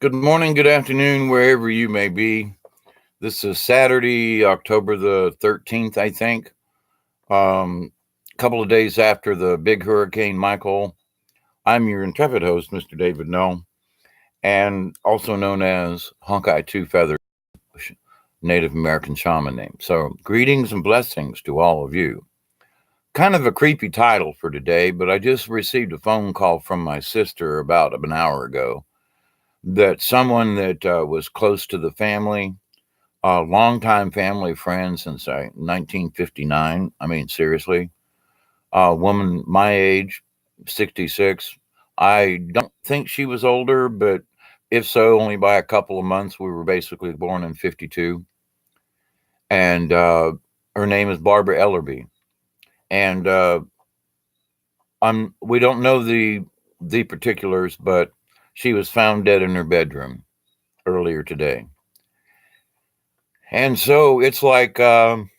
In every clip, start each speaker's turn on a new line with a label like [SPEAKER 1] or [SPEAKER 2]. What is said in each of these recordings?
[SPEAKER 1] Good morning, good afternoon, wherever you may be. This is Saturday, October the 13th, I think. A couple of days after the big Hurricane Michael. I'm your intrepid host, Mr. David Null, and also known as Hawkeye Two Feathers, Native American shaman name. So, greetings and blessings to all of you. Kind of a creepy title for today, but I just received a phone call from my sister about an hour ago that someone that was close to the family, a longtime family friend since 1959. I mean, seriously, a woman my age, 66. I don't think she was older, but if so, only by a couple of months. We were basically born in 52. And her name is Barbara Ellerby. And we don't know the particulars, but she was found dead in her bedroom earlier today. And so it's like, I've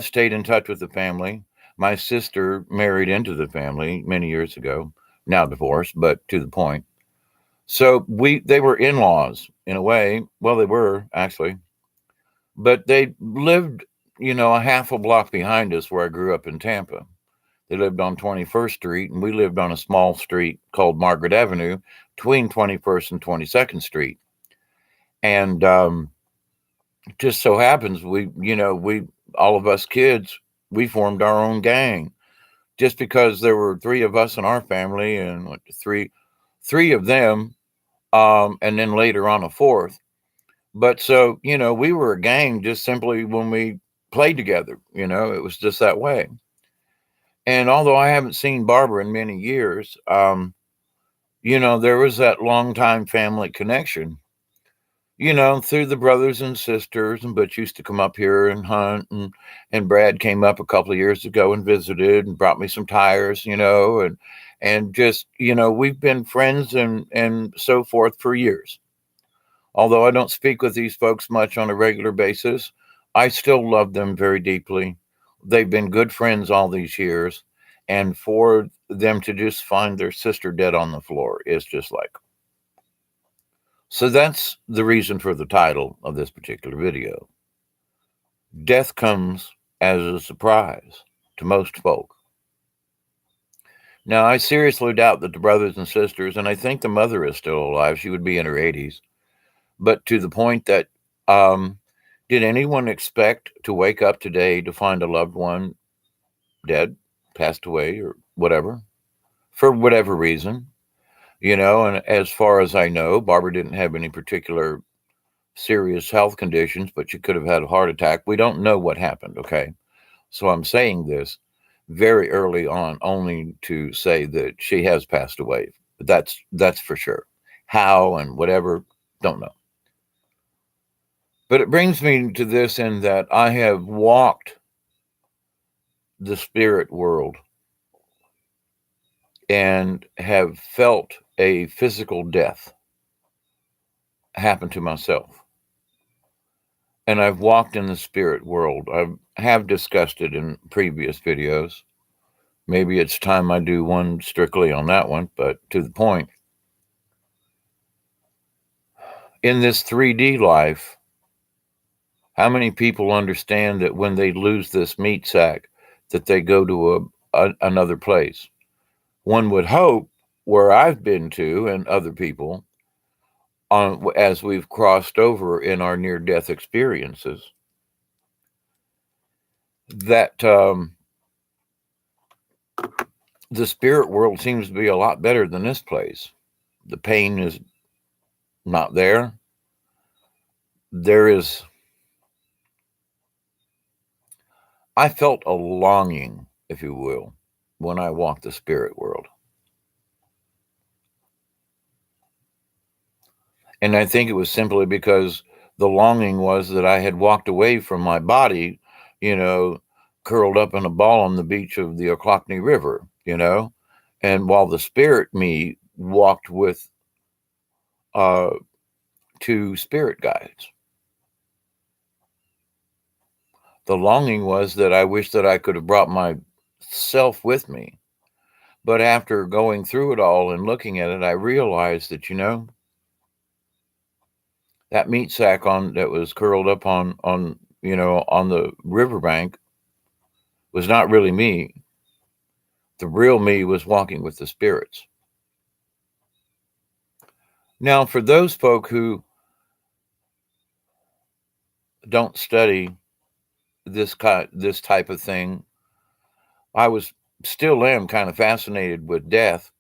[SPEAKER 1] stayed in touch with the family. My sister married into the family many years ago, now divorced, but to the point. So they were in-laws in a way. Well, they were actually, but they lived, a half a block behind us where I grew up in Tampa. They lived on 21st Street, and we lived on a small street called Margaret Avenue between 21st and 22nd Street. And just so happens we all of us kids, we formed our own gang just because there were three of us in our family and three of them, and then later on a fourth. But so, we were a gang just simply when we played together. It was just that way. And although I haven't seen Barbara in many years, there was that long time family connection, through the brothers and sisters. And Butch used to come up here and hunt, and Brad came up a couple of years ago and visited and brought me some tires, and just, we've been friends and so forth for years. Although I don't speak with these folks much on a regular basis, I still love them very deeply. They've been good friends all these years. And for them to just find their sister dead on the floor is just like, so that's the reason for the title of this particular video. Death comes as a surprise to most folk. Now, I seriously doubt that the brothers and sisters, and I think the mother is still alive, she would be in her 80s, but to the point that, did anyone expect to wake up today to find a loved one dead, passed away, or whatever, for whatever reason? And as far as I know, Barbara didn't have any particular serious health conditions, but she could have had a heart attack. We don't know what happened, okay? So I'm saying this very early on only to say that she has passed away. But that's for sure. How and whatever, don't know. But it brings me to this in that I have walked the spirit world and have felt a physical death happen to myself. And I've walked in the spirit world. I have discussed it in previous videos. Maybe it's time I do one strictly on that one, but to the point. In this 3D life, how many people understand that when they lose this meat sack, that they go to another place? One would hope, where I've been to and other people, as we've crossed over in our near-death experiences, that the spirit world seems to be a lot better than this place. The pain is not there. I felt a longing, if you will, when I walked the spirit world. And I think it was simply because the longing was that I had walked away from my body, curled up in a ball on the beach of the Ochlockonee River, and while the spirit me walked with two spirit guides. The longing was that I wish that I could have brought myself with me, But after going through it all and looking at it, I realized that, that meat sack that was curled up on the riverbank was not really me. The real me was walking with the spirits. Now, for those folk who don't study this type of thing, I still am kind of fascinated with death.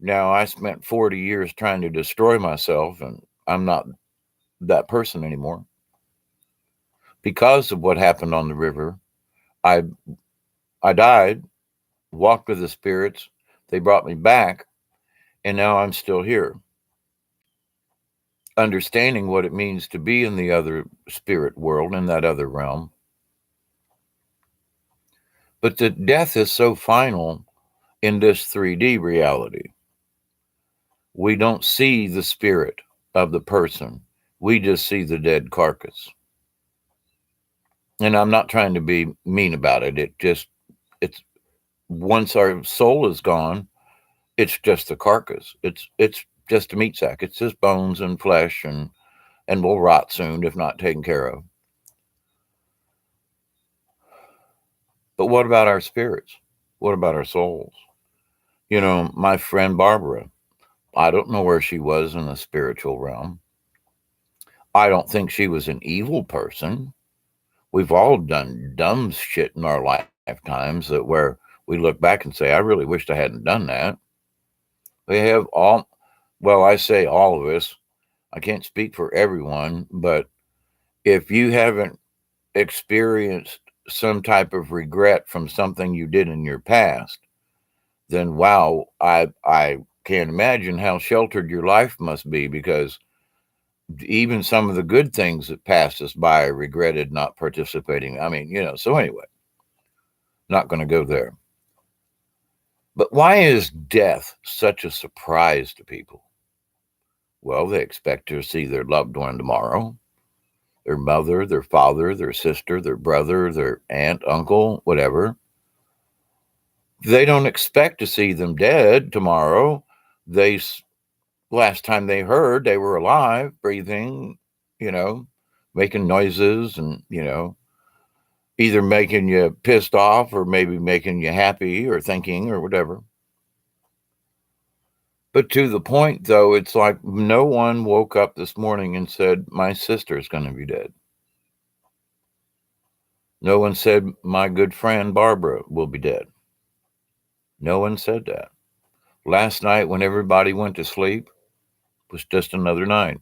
[SPEAKER 1] Now, I spent 40 years trying to destroy myself, and I'm not that person anymore. Because of what happened on the river, I died, walked with the spirits. They brought me back, and now I'm still here, understanding what it means to be in the other spirit world, in that other realm. But the death is so final in this 3D reality. We don't see the spirit of the person. We just see the dead carcass. And I'm not trying to be mean about it. It's once our soul is gone, it's just a carcass. It's just a meat sack. It's just bones and flesh and will rot soon if not taken care of. But what about our spirits? What about our souls? My friend Barbara, I don't know where she was in the spiritual realm. I don't think she was an evil person. We've all done dumb shit in our lifetimes where we look back and say, I really wished I hadn't done that. We have I say all of us. I can't speak for everyone, but if you haven't experienced some type of regret from something you did in your past, then wow, I can't imagine how sheltered your life must be, because even some of the good things that passed us by, I regretted not participating. I mean, so anyway, not going to go there. But why is death such a surprise to people? Well, they expect to see their loved one tomorrow, their mother, their father, their sister, their brother, their aunt, uncle, whatever. They don't expect to see them dead tomorrow. Last time they heard, they were alive, breathing, making noises and, either making you pissed off or maybe making you happy or thinking or whatever. But to the point, though, it's like no one woke up this morning and said, my sister's going to be dead. No one said, my good friend Barbara will be dead. No one said that. Last night, when everybody went to sleep, was just another night.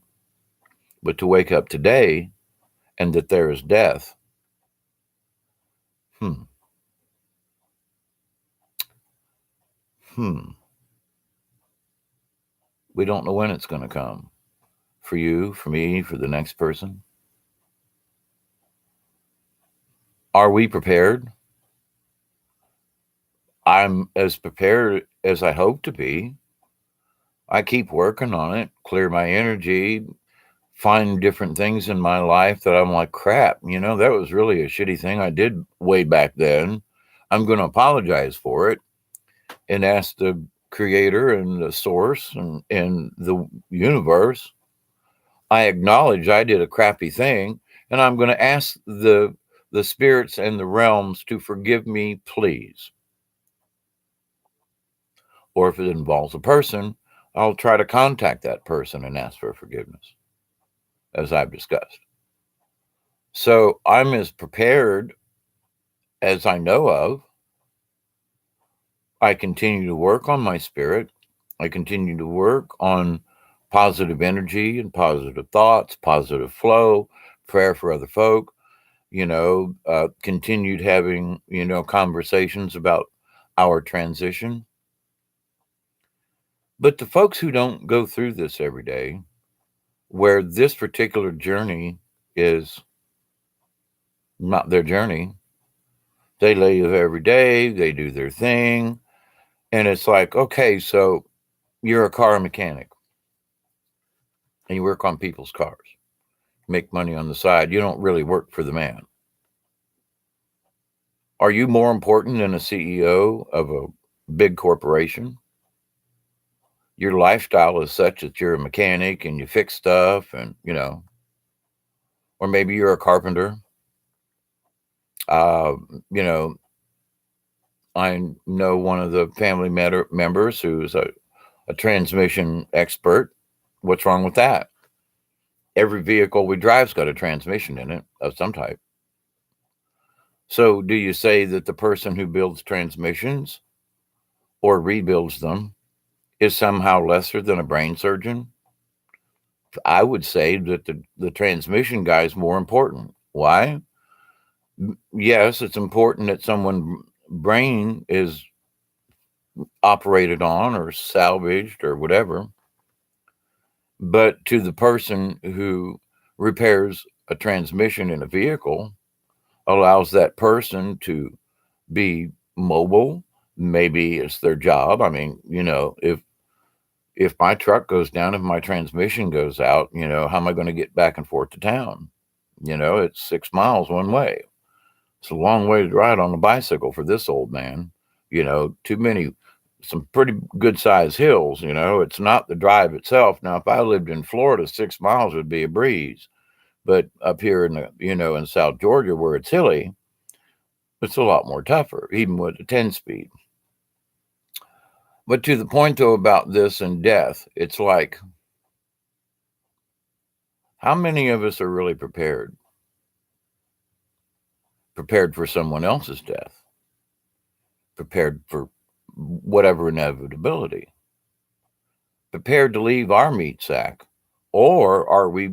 [SPEAKER 1] But to wake up today and that there is death, we don't know when it's going to come. For you, for me, for the next person. Are we prepared? I'm as prepared as I hope to be. I keep working on it, clear my energy, find different things in my life that I'm like, crap, that was really a shitty thing I did way back then. I'm going to apologize for it and ask the creator and the source and the universe. I acknowledge I did a crappy thing, and I'm going to ask the spirits and the realms to forgive me, please. Or if it involves a person, I'll try to contact that person and ask for forgiveness, as I've discussed. So I'm as prepared as I know of. I continue to work on my spirit. I continue to work on positive energy and positive thoughts, positive flow, prayer for other folk, continued having, conversations about our transition. But the folks who don't go through this every day, where this particular journey is not their journey, they live every day, they do their thing. And it's like, okay, so you're a car mechanic and you work on people's cars, make money on the side. You don't really work for the man. Are you more important than a CEO of a big corporation. Your lifestyle is such that you're a mechanic and you fix stuff, and or maybe you're a carpenter. Uh, you know, I know one of the family members who's a transmission expert. What's wrong with that? Every vehicle we drive's got a transmission in it of some type. So do you say that the person who builds transmissions or rebuilds them is somehow lesser than a brain surgeon? I would say that the transmission guy is more important. Why? Yes, it's important that someone's brain is operated on or salvaged or whatever. But to the person who repairs a transmission in a vehicle, allows that person to be mobile. Maybe it's their job. I mean, if my truck goes down, if my transmission goes out, how am I going to get back and forth to town? It's 6 miles one way. It's a long way to ride on a bicycle for this old man. Some pretty good sized hills. It's not the drive itself. Now, if I lived in Florida, 6 miles would be a breeze. But up here in South Georgia, where it's hilly, it's a lot more tougher, even with a 10-speed. But to the point, though, about this and death, it's like, how many of us are really prepared? Prepared for someone else's death? Prepared for whatever inevitability? Prepared to leave our meat sack? Or are we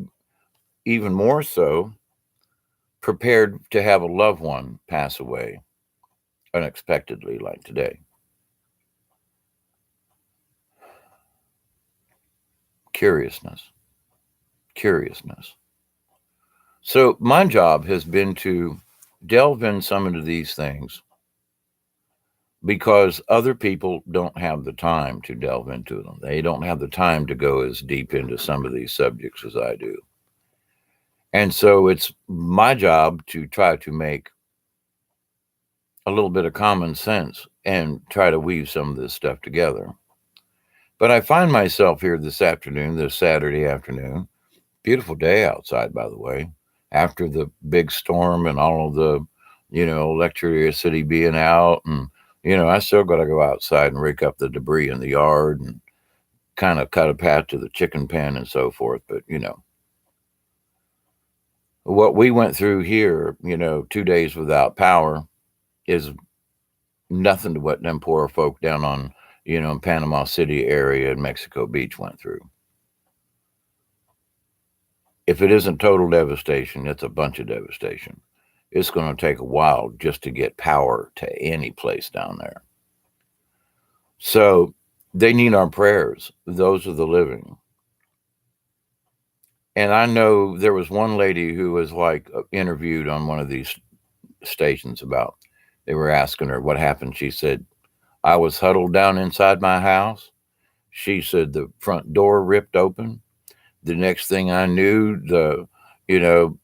[SPEAKER 1] even more so prepared to have a loved one pass away unexpectedly, like today? Curiousness. So my job has been to delve in some into these things because other people don't have the time to delve into them. They don't have the time to go as deep into some of these subjects as I do. And so it's my job to try to make a little bit of common sense and try to weave some of this stuff together. But I find myself here this Saturday afternoon, beautiful day outside, by the way, after the big storm and all of the, electricity being out. And, I still got to go outside and rake up the debris in the yard and kind of cut a path to the chicken pen and so forth. But, what we went through here, 2 days without power is nothing to what them poor folk down on, in Panama City area and Mexico Beach went through. If it isn't total devastation, it's a bunch of devastation. It's going to take a while just to get power to any place down there. So they need our prayers. Those are the living. And I know there was one lady who was interviewed on one of these stations about, they were asking her what happened. She said, I was huddled down inside my house. She said the front door ripped open. The next thing I knew, the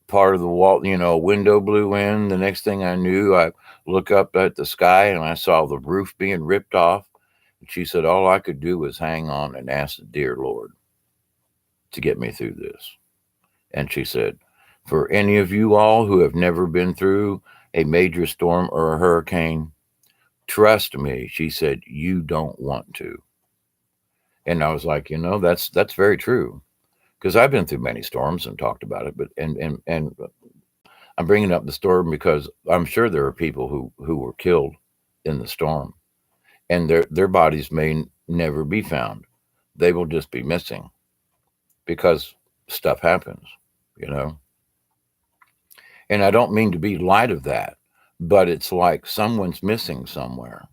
[SPEAKER 1] part of the wall, window blew in. The next thing I knew, I look up at the sky and I saw the roof being ripped off. And she said, all I could do was hang on and ask the dear Lord to get me through this. And she said, for any of you all who have never been through a major storm or a hurricane, trust me, she said, you don't want to. And I was like, that's very true. Because I've been through many storms and talked about it, but and I'm bringing up the storm because I'm sure there are people who were killed in the storm, and their bodies may never be found. They will just be missing because stuff happens, And I don't mean to be light of that, but it's like someone's missing somewhere.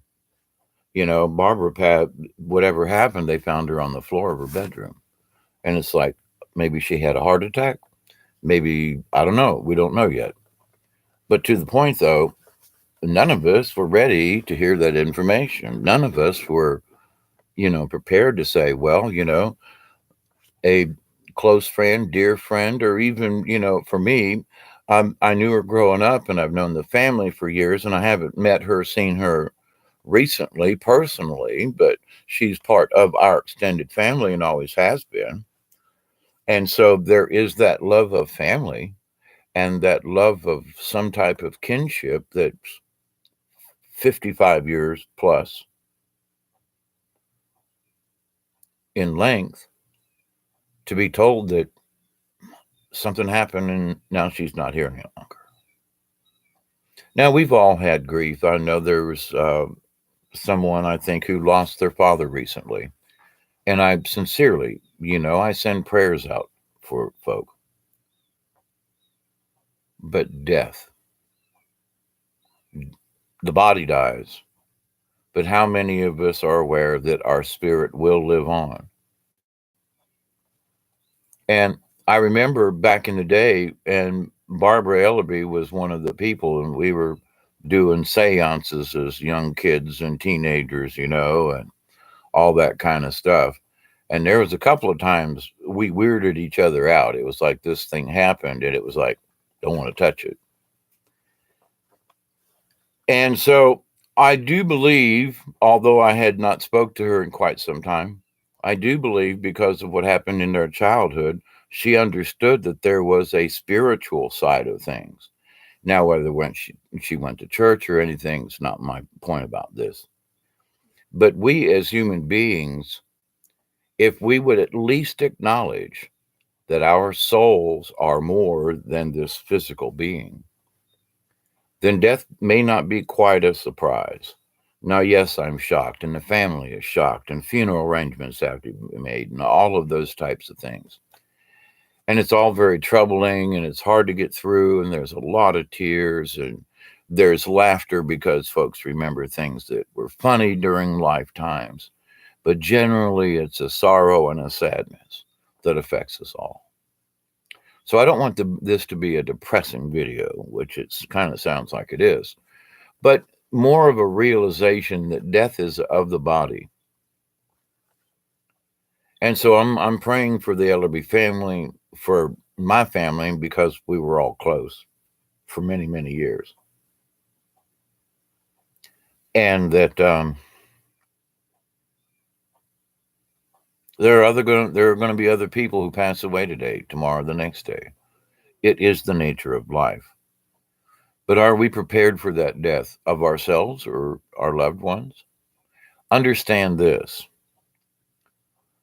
[SPEAKER 1] Barbara had whatever happened, they found her on the floor of her bedroom, and it's like, maybe she had a heart attack. Maybe, I don't know. We don't know yet. But to the point, though, none of us were ready to hear that information. None of us were, prepared to say, well, a close friend, dear friend, or even, for me, I knew her growing up and I've known the family for years and I haven't met her, seen her recently personally, but she's part of our extended family and always has been. And so there is that love of family and that love of some type of kinship that's 55 years plus in length, to be told that something happened and now she's not here any longer. Now, we've all had grief. I know there was someone, I think, who lost their father recently. And I sincerely, I send prayers out for folk. But death, the body dies. But how many of us are aware that our spirit will live on? And I remember back in the day, and Barbara Ellerby was one of the people, and we were doing seances as young kids and teenagers, and all that kind of stuff. And there was a couple of times we weirded each other out. It was like this thing happened, and it was like, don't want to touch it. And so I do believe, although I had not spoke to her in quite some time, I do believe because of what happened in their childhood, she understood that there was a spiritual side of things. Now, whether when she went to church or anything is not my point about this. But we as human beings, if we would at least acknowledge that our souls are more than this physical being, then death may not be quite a surprise. Now, yes, I'm shocked, and the family is shocked, and funeral arrangements have to be made, and all of those types of things. And it's all very troubling, and it's hard to get through, and there's a lot of tears, and there's laughter because folks remember things that were funny during lifetimes. But generally, it's a sorrow and a sadness that affects us all. So I don't want this to be a depressing video, which it kind of sounds like it is, but more of a realization that death is of the body. And so I'm praying for the Ellerby family, for my family, because we were all close for many, many years. And that there are going to be other people who pass away today, tomorrow, the next day. It is the nature of life. But are we prepared for that death of ourselves or our loved ones? Understand this.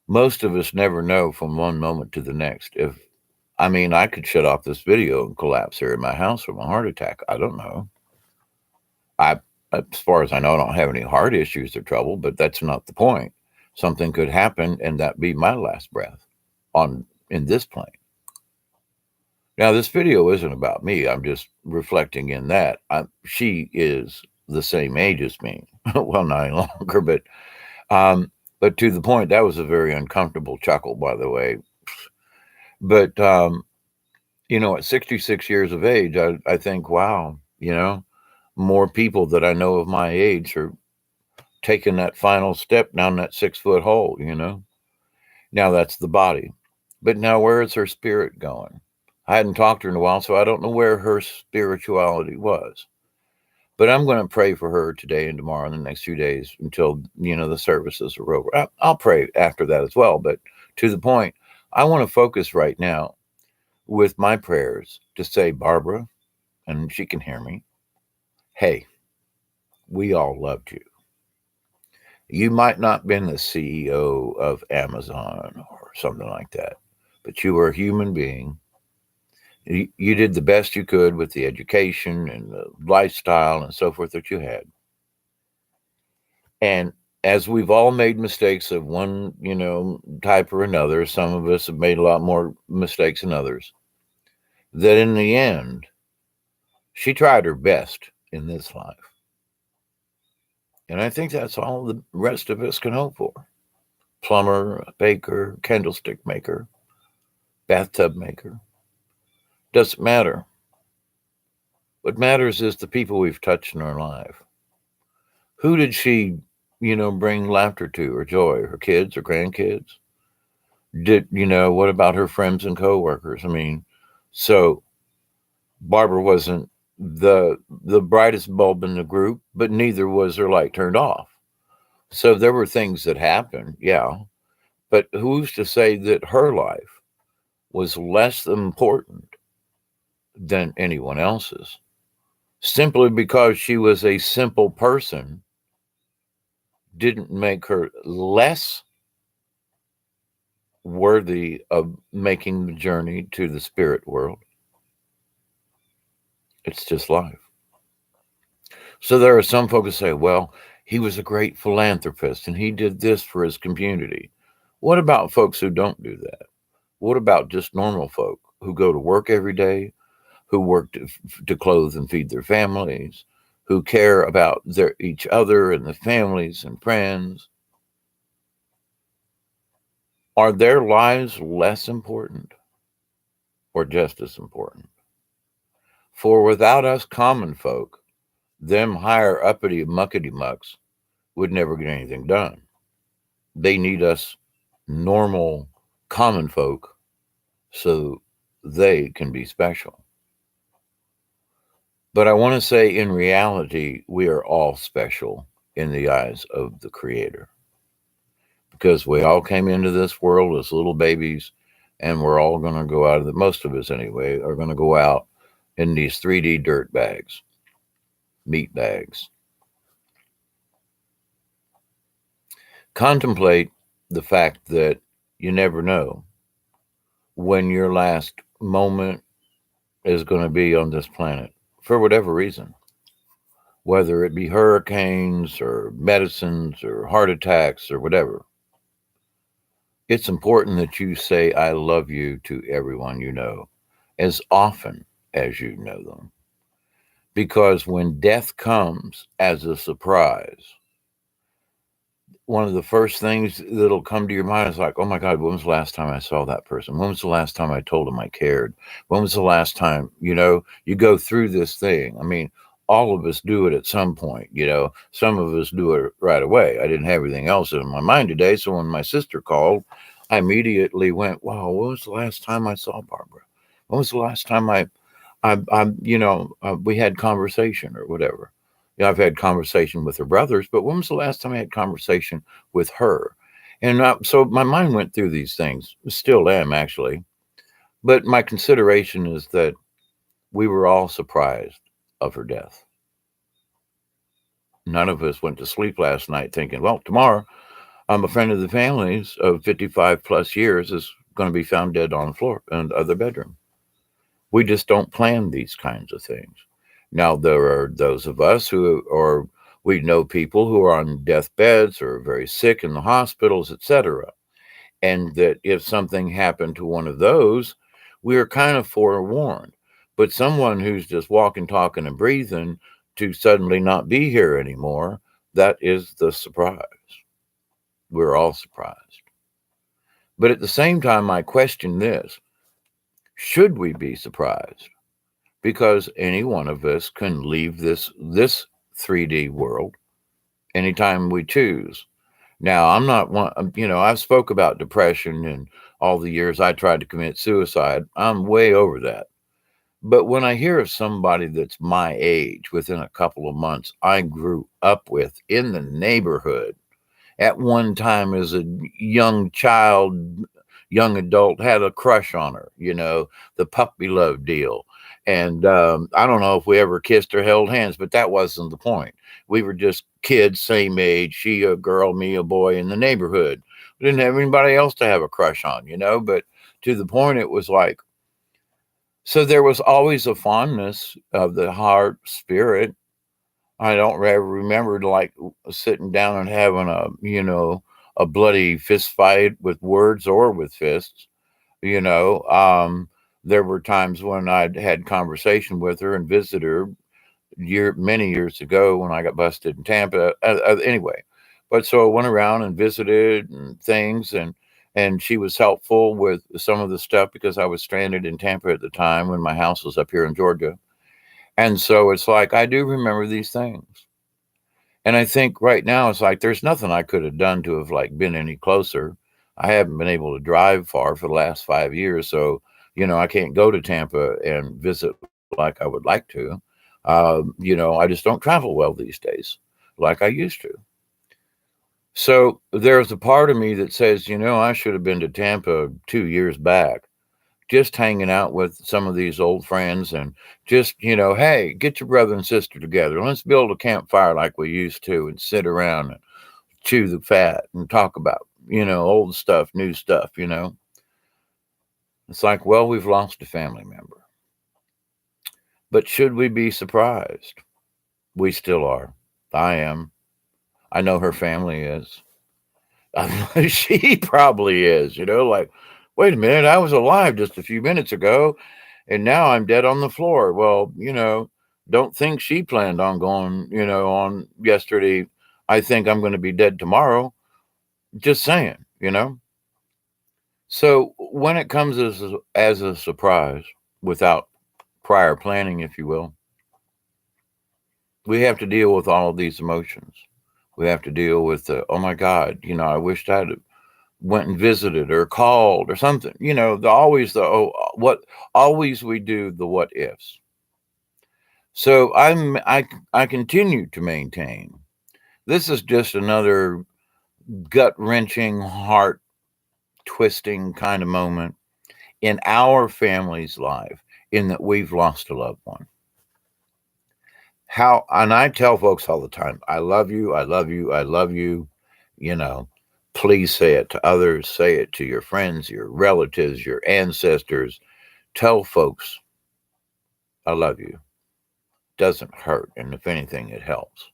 [SPEAKER 1] Most of us never know from one moment to the next. I could shut off this video and collapse here in my house from a heart attack. I don't know. As far as I know, I don't have any heart issues or trouble, but that's not the point. Something could happen and that be my last breath in this plane. Now, this video isn't about me. I'm just reflecting in that. She is the same age as me. Well, not any longer, but to the point, that was a very uncomfortable chuckle, by the way. But, at 66 years of age, I think, wow, more people that I know of my age are taking that final step down that 6-foot hole, Now that's the body. But now where is her spirit going? I hadn't talked to her in a while, so I don't know where her spirituality was. But I'm going to pray for her today and tomorrow and the next few days until, the services are over. I'll pray after that as well. But to the point, I want to focus right now with my prayers to say, Barbara, and she can hear me, hey, we all loved you. You might not have been the CEO of Amazon or something like that, but you were a human being. You did the best you could with the education and the lifestyle and so forth that you had. And as we've all made mistakes of one, type or another, some of us have made a lot more mistakes than others, that in the end, she tried her best in this life. And I think that's all the rest of us can hope for. Plumber, baker, candlestick maker, bathtub maker. Doesn't matter. What matters is the people we've touched in our life. Who did she, bring laughter to or joy? Her kids or grandkids? What about her friends and coworkers? So Barbara wasn't the brightest bulb in the group, but neither was her light turned off. So there were things that happened, yeah. But who's to say that her life was less important than anyone else's? Simply because she was a simple person didn't make her less worthy of making the journey to the spirit world. It's just life. So there are some folks who say, well, he was a great philanthropist and he did this for his community. What about folks who don't do that? What about just normal folk who go to work every day, who work to clothe and feed their families, who care about each other and the families and friends? Are their lives less important or just as important? For without us common folk, them higher uppity muckety mucks would never get anything done. They need us normal common folk so they can be special. But I want to say, in reality, we are all special in the eyes of the Creator, because we all came into this world as little babies, and we're all going to go out of the, most of us anyway, are going to go out in these 3D dirt bags, meat bags. Contemplate the fact that you never know when your last moment is going to be on this planet, for whatever reason, whether it be hurricanes or medicines or heart attacks or whatever. It's important that you say, I love you to everyone you know as often as you know them. Because when death comes as a surprise, one of the first things that'll come to your mind is like, oh my God, when was the last time I saw that person? When was the last time I told them I cared? When was the last time, you go through this thing? I mean, all of us do it at some point, some of us do it right away. I didn't have everything else in my mind today. So when my sister called, I immediately went, wow, when was the last time I saw Barbara? When was the last time we had conversation or whatever? I've had conversation with her brothers, but when was the last time I had conversation with her? And so my mind went through these things, still am actually. But my consideration is that we were all surprised of her death. None of us went to sleep last night thinking, well, tomorrow a friend of the family's of 55 plus years is going to be found dead on the floor in the other bedroom. We just don't plan these kinds of things. Now, there are those of us we know people who are on deathbeds or very sick in the hospitals, etc. And that if something happened to one of those, we are kind of forewarned. But someone who's just walking, talking, and breathing to suddenly not be here anymore, that is the surprise. We're all surprised. But at the same time, I question this. Should we be surprised? Because any one of us can leave this 3D world anytime we choose. Now, I'm not one, I've spoke about depression and all the years I tried to commit suicide. I'm way over that. But when I hear of somebody that's my age, within a couple of months, I grew up with in the neighborhood, at one time as a young child, young adult, had a crush on her, the puppy love deal. And I don't know if we ever kissed or held hands, but that wasn't the point. We were just kids, same age, she a girl, me a boy in the neighborhood. We didn't have anybody else to have a crush on, but to the point it was like, so there was always a fondness of the heart, spirit. I don't ever remember like sitting down and having a bloody fist fight with words or with fists. There were times when I'd had conversation with her and visited her many years ago when I got busted in Tampa. Anyway, but so I went around and visited and things, and she was helpful with some of the stuff because I was stranded in Tampa at the time when my house was up here in Georgia. And so it's like, I do remember these things. And I think right now it's like, there's nothing I could have done to have like been any closer. I haven't been able to drive far for the last 5 years. So, I can't go to Tampa and visit like I would like to. I just don't travel well these days like I used to. So there's a part of me that says, I should have been to Tampa 2 years back, just hanging out with some of these old friends and just, hey, get your brother and sister together. Let's build a campfire like we used to and sit around and chew the fat and talk about, old stuff, new stuff. It's like, well, we've lost a family member. But should we be surprised? We still are. I am. I know her family is. She probably is, like, wait a minute, I was alive just a few minutes ago and now I'm dead on the floor. Well, don't think she planned on going, on yesterday. I think I'm going to be dead tomorrow. Just saying. So when it comes as a surprise without prior planning, if you will, we have to deal with all of these emotions. We have to deal with the, oh my God, I wished I'd went and visited or called or something. What always we do the what ifs. So I continue to maintain this is just another gut wrenching, heart twisting kind of moment in our family's life in that we've lost a loved one. And I tell folks all the time, I love you, I love you, I love you. Please say it to others, say it to your friends, your relatives, your ancestors. Tell folks, I love you. Doesn't hurt. And if anything, it helps.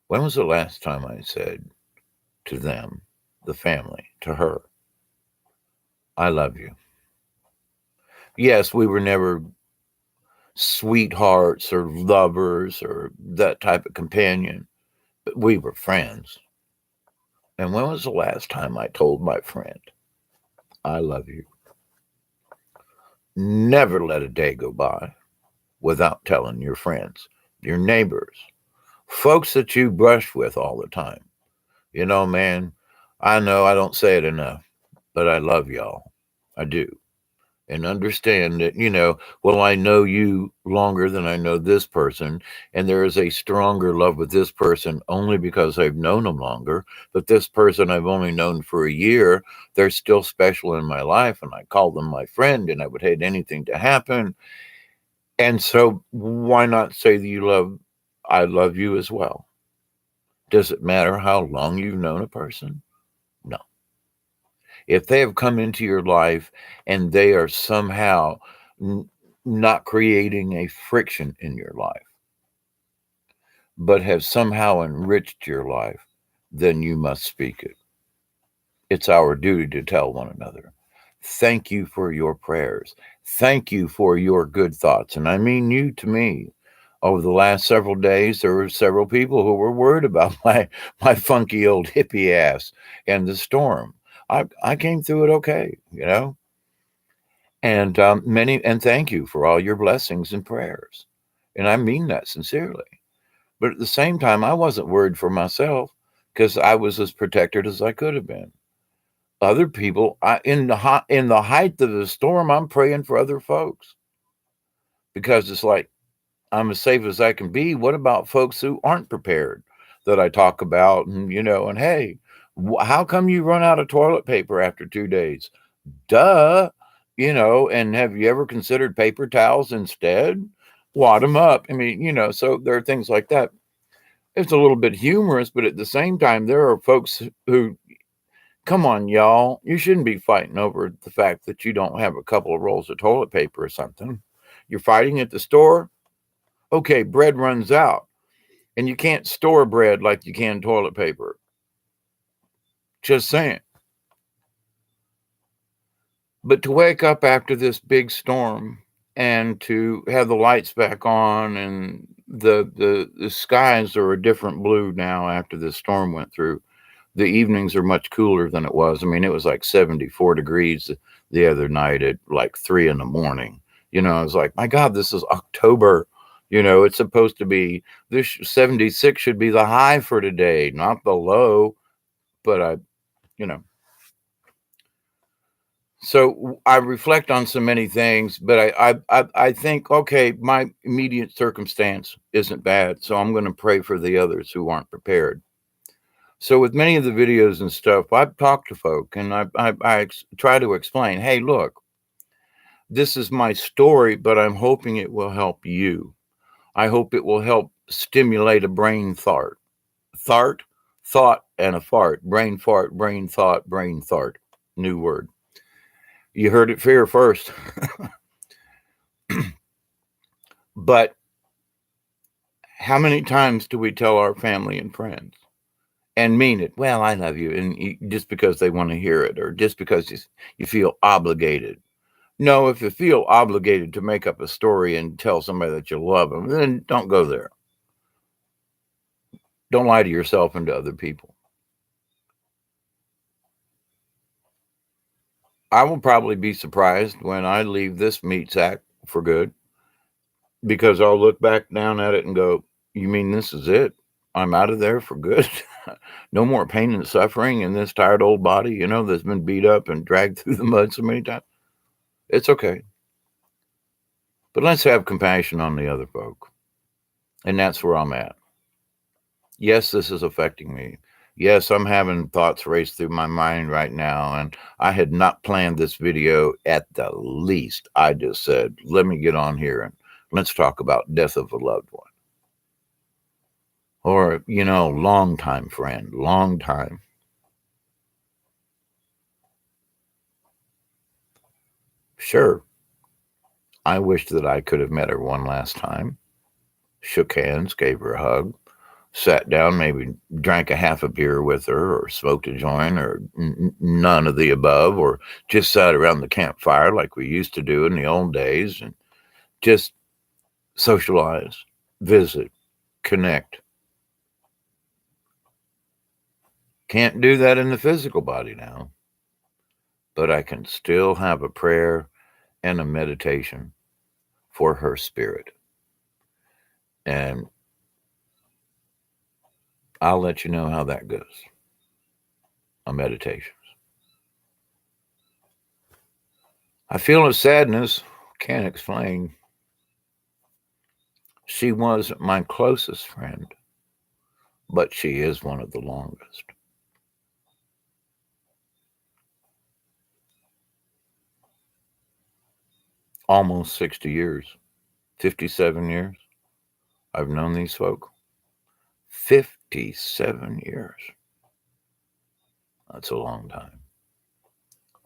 [SPEAKER 1] When was the last time I said to them, the family, to her, I love you? Yes, we were never sweethearts or lovers or that type of companion, but we were friends. And when was the last time I told my friend, I love you? Never let a day go by without telling your friends, your neighbors, folks that you brush with all the time. Man, I know I don't say it enough, but I love y'all. I do. And understand that, well, I know you longer than I know this person. And there is a stronger love with this person only because I've known them longer. But this person I've only known for a year, they're still special in my life. And I call them my friend and I would hate anything to happen. And so why not say that I love you as well? Does it matter how long you've known a person? No. If they have come into your life and they are somehow not creating a friction in your life, but have somehow enriched your life, then you must speak it. It's our duty to tell one another, thank you for your prayers. Thank you for your good thoughts. And I mean you to me. Over the last several days, there were several people who were worried about my funky old hippie ass and the storm. I came through it okay, and thank you for all your blessings and prayers. And I mean that sincerely. But at the same time, I wasn't worried for myself because I was as protected as I could have been. Other people, in the height of the storm, I'm praying for other folks because it's like, I'm as safe as I can be. What about folks who aren't prepared that I talk about? And hey, how come you run out of toilet paper after 2 days? Duh. And have you ever considered paper towels instead? Wad them up. I mean, so there are things like that. It's a little bit humorous, but at the same time, there are folks who, come on, y'all, you shouldn't be fighting over the fact that you don't have a couple of rolls of toilet paper or something. You're fighting at the store. Okay, bread runs out and you can't store bread like you can toilet paper. Just saying. But to wake up after this big storm and to have the lights back on and the skies are a different blue now after this storm went through. The evenings are much cooler than it was. I mean, it was like 74 degrees the other night at like 3 a.m. I was like, my God, this is October. It's supposed to be, this 76 should be the high for today, not the low. But So I reflect on so many things, but I think, okay, my immediate circumstance isn't bad, so I'm going to pray for the others who aren't prepared. So with many of the videos and stuff, I've talked to folk and I try to explain, hey, look, this is my story, but I'm hoping it will help you. I hope it will help stimulate a brain thought, and a fart, brain thought, brain thought. New word. You heard it here first. But how many times do we tell our family and friends and mean it? Well, I love you. And just because they want to hear it or just because you feel obligated. No, if you feel obligated to make up a story and tell somebody that you love them, then don't go there. Don't lie to yourself and to other people. I will probably be surprised when I leave this meat sack for good because I'll look back down at it and go, you mean this is it? I'm out of there for good? No more pain and suffering in this tired old body, that's been beat up and dragged through the mud so many times? It's okay. But let's have compassion on the other folk. And that's where I'm at. Yes, this is affecting me. Yes, I'm having thoughts race through my mind right now. And I had not planned this video at the least. I just said, let me get on here and let's talk about death of a loved one. Or, long time friend, long time. Sure, I wish that I could have met her one last time, shook hands, gave her a hug, sat down, maybe drank a half a beer with her, or smoked a joint, or none of the above, or just sat around the campfire like we used to do in the old days and just socialize, visit, connect. Can't do that in the physical body now, but I can still have a prayer and a meditation for her spirit. And I'll let you know how that goes. A meditation. I feel a sadness, can't explain. She was my closest friend, but she is one of the longest. Almost 60 years, 57 years. I've known these folk. 57 years. That's a long time.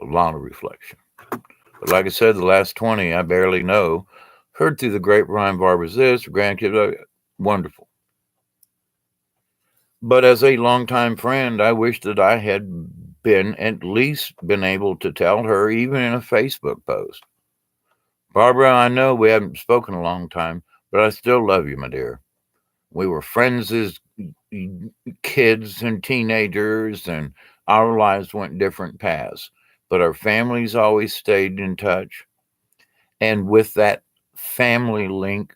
[SPEAKER 1] A lot of reflection. But like I said, the last 20, I barely know. Heard through the grapevine, Barbara's this, grandkids, wonderful. But as a longtime friend, I wish that I had at least been able to tell her, even in a Facebook post, Barbara, I know we haven't spoken a long time, but I still love you, my dear. We were friends as kids and teenagers, and our lives went different paths, but our families always stayed in touch. And with that family link,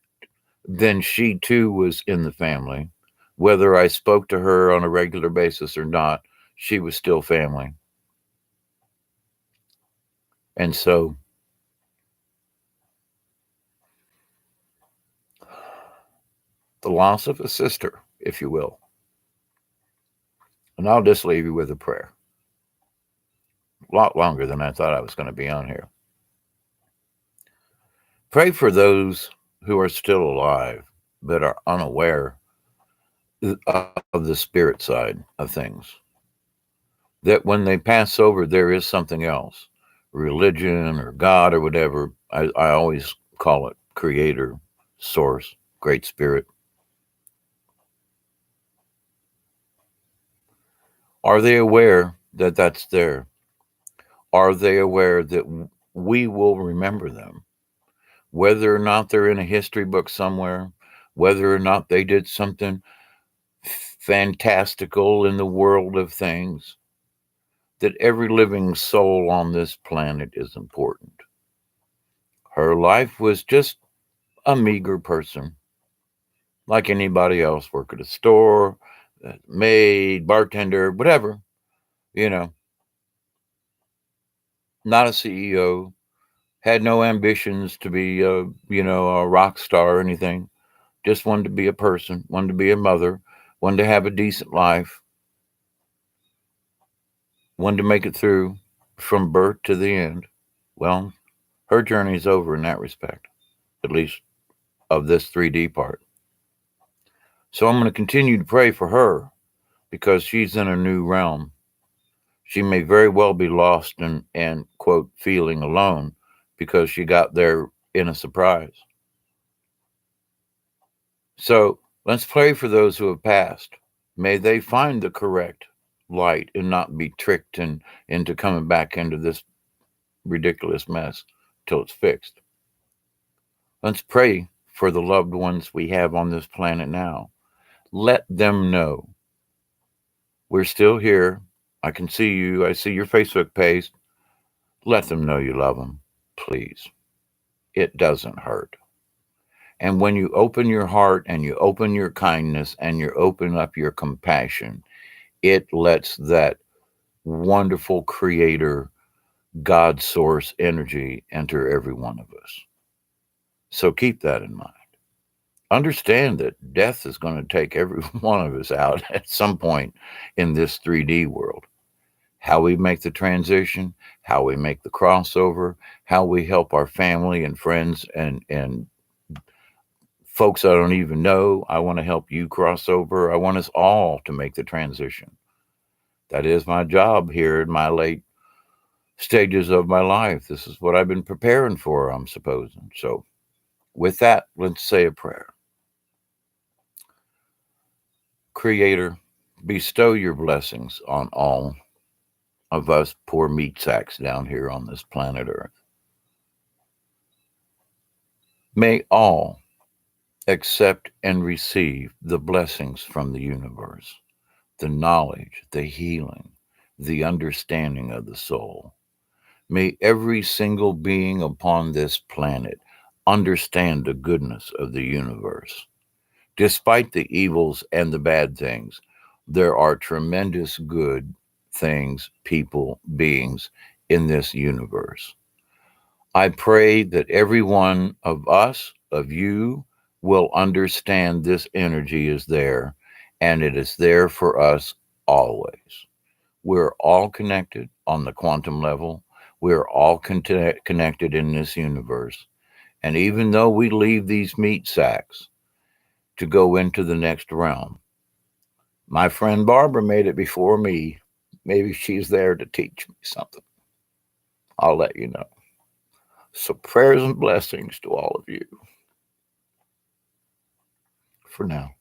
[SPEAKER 1] then she too was in the family. Whether I spoke to her on a regular basis or not, she was still family. And so the loss of a sister, if you will. And I'll just leave you with a prayer. A lot longer than I thought I was going to be on here. Pray for those who are still alive but are unaware of the spirit side of things. That when they pass over, there is something else, religion or God or whatever. I always call it creator, source, great spirit. Are they aware that that's there? Are they aware that we will remember them? Whether or not they're in a history book somewhere, whether or not they did something fantastical in the world of things, that every living soul on this planet is important. Her life was just a meager person, like anybody else, work at a store, maid, bartender, whatever, you know. not a CEO, had no ambitions to be a rock star or anything. Just wanted to be a person, wanted to be a mother, wanted to have a decent life, wanted to make it through from birth to the end. Well, her journey is over in that respect, at least of this 3D part. So I'm going to continue to pray for her because she's in a new realm. She may very well be lost and quote, feeling alone because she got there in a surprise. So let's pray for those who have passed. May they find the correct light and not be tricked into coming back into this ridiculous mess till it's fixed. Let's pray for the loved ones we have on this planet now. Let them know we're still here. I can see you. I see your Facebook page. Let them know you love them, please. It doesn't hurt. And when you open your heart and you open your kindness and you open up your compassion, it lets that wonderful creator, God source energy enter every one of us. So keep that in mind. Understand that death is going to take every one of us out at some point in this 3D world. How we make the transition, how we make the crossover, how we help our family and friends and folks I don't even know. I want to help you cross over. I want us all to make the transition. That is my job here in my late stages of my life. This is what I've been preparing for, I'm supposing. So with that, let's say a prayer. Creator, bestow your blessings on all of us poor meat sacks down here on this planet Earth. May all accept and receive the blessings from the universe, the knowledge, the healing, the understanding of the soul. May every single being upon this planet understand the goodness of the universe. Despite the evils and the bad things, there are tremendous good things, people, beings in this universe. I pray that every one of us, of you, will understand this energy is there and it is there for us always. We're all connected on the quantum level. We're all connected in this universe. And even though we leave these meat sacks to go into the next realm, my friend Barbara made it before me. Maybe she's there to teach me something. I'll let you know. So prayers and blessings to all of you. For now.